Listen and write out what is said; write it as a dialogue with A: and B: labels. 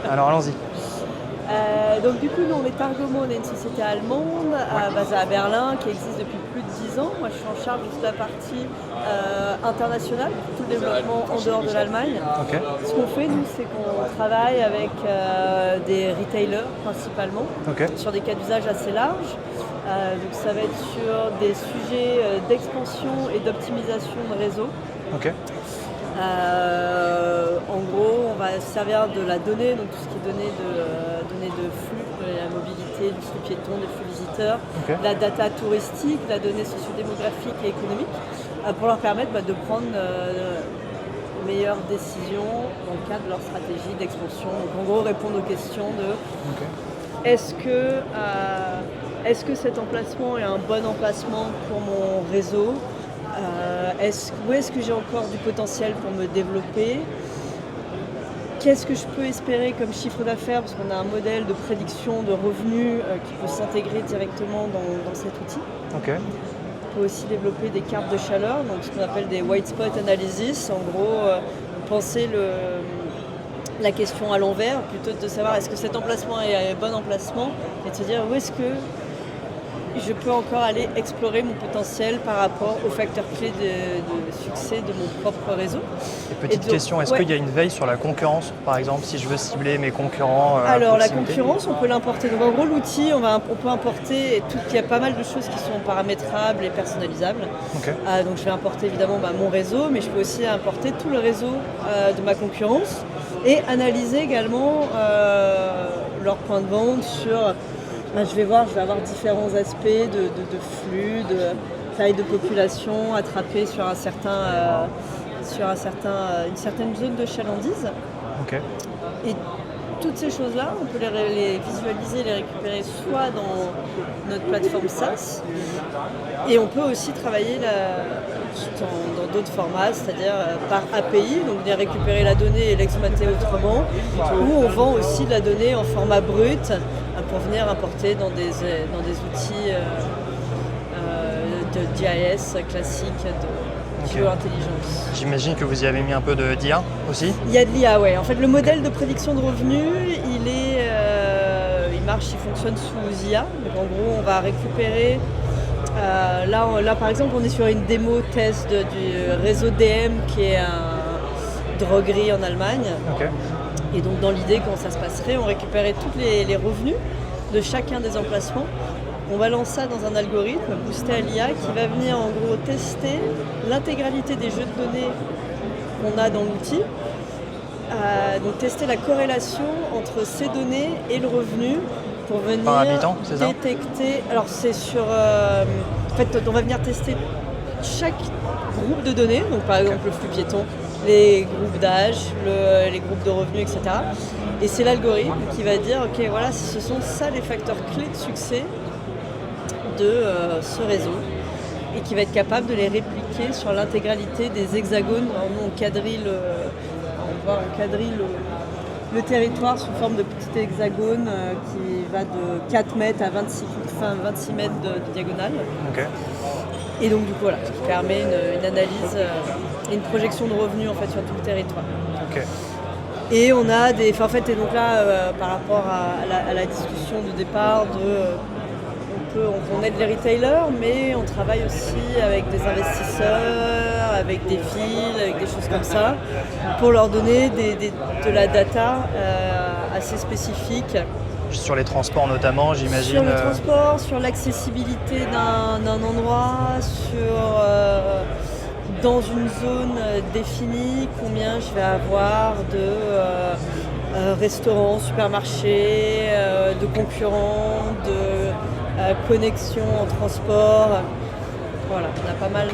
A: Alors allons-y.
B: Donc du coup, nous, on est Targomo, on est une société allemande basée à Berlin qui existe depuis plus de 10 ans. Moi, je suis en charge de toute la partie internationale, tout le développement en dehors de l'Allemagne.
A: Ok.
B: Ce qu'on fait, nous, c'est qu'on travaille avec des retailers principalement,
A: Ok.
B: sur des cas d'usage assez larges. Donc ça va être sur des sujets d'expansion et d'optimisation de réseau.
A: Ok.
B: En gros, on va se servir de la donnée, donc tout ce qui est données de flux, de la mobilité, du flux piéton, des flux visiteurs,
A: Ok.
B: la data touristique, la donnée sociodémographique et économique, pour leur permettre de prendre les meilleures décisions dans le cadre de leur stratégie d'expansion. Donc en gros, répondre aux questions de
A: Ok.
B: est-ce que cet emplacement est un bon emplacement pour mon réseau? Où est-ce que j'ai encore du potentiel pour me développer? Qu'est-ce que je peux espérer comme chiffre d'affaires? Parce qu'on a un modèle de prédiction de revenus qui peut s'intégrer directement dans cet outil.
A: Ok.
B: On peut aussi développer des cartes de chaleur, donc ce qu'on appelle des white spot analysis. En gros, penser la question à l'envers, plutôt que de savoir est-ce que cet emplacement est un bon emplacement, et de se dire où est-ce que je peux encore aller explorer mon potentiel par rapport aux facteurs clés de succès de mon propre réseau.
A: Et petite question, est-ce qu'il y a une veille sur la concurrence, par exemple, si je veux cibler mes concurrents
B: Alors la
A: proximité?
B: concurrence, on peut l'importer. Donc en gros, l'outil, on peut importer il y a pas mal de choses qui sont paramétrables et personnalisables.
A: Ok.
B: Donc je vais importer évidemment mon réseau, mais je peux aussi importer tout le réseau de ma concurrence et analyser également leurs points de vente sur... je vais avoir différents aspects de flux, de taille de population attrapée sur une certaine zone de chalandise.
A: Ok.
B: Et toutes ces choses-là, on peut les visualiser, les récupérer soit dans notre plateforme SaaS, et on peut aussi travailler dans d'autres formats, c'est-à-dire par API, donc venir récupérer la donnée et l'exploiter autrement, ou on vend aussi de la donnée en format brut pour venir importer dans des outils de GIS classiques, de géo-intelligence.
A: J'imagine que vous y avez mis un peu d'IA aussi?
B: Il y a de l'IA, ouais. En fait, le modèle de prédiction de revenus, il fonctionne sous IA. Donc en gros, on va récupérer... Là, par exemple, on est sur une démo test du réseau DM, qui est une droguerie en Allemagne.
A: Ok.
B: Et donc dans l'idée, quand ça se passerait, on récupérait tous les revenus de chacun des emplacements. On balance ça dans un algorithme boosté à l'IA qui va venir en gros tester l'intégralité des jeux de données qu'on a dans l'outil. Donc tester la corrélation entre ces données et le revenu pour venir
A: Par habitant, c'est ça?
B: détecter... Alors c'est sur... en fait, on va venir tester chaque groupe de données, donc par exemple le flux piéton, les groupes d'âge, les groupes de revenus, etc. Et c'est l'algorithme qui va dire, ok, voilà, ce sont ça les facteurs clés de succès de ce réseau, et qui va être capable de les répliquer sur l'intégralité des hexagones. Alors nous, on quadrille le territoire sous forme de petit hexagone qui va de 4 mètres à 26 mètres de diagonale.
A: Ok.
B: Et donc du coup, voilà, ce qui permet une analyse et une projection de revenus en fait sur tout le territoire.
A: Ok.
B: Et on a des... en fait, et donc là, par rapport à la discussion de départ, on aide les retailers, mais on travaille aussi avec des investisseurs, avec des villes, avec des choses comme ça, pour leur donner de la data assez spécifique.
A: Sur les transports notamment, j'imagine.
B: Sur le transport, sur l'accessibilité d'un endroit, dans une zone définie, combien je vais avoir de restaurants, supermarchés, de concurrents, de connexions en transport. Voilà, on a pas mal de...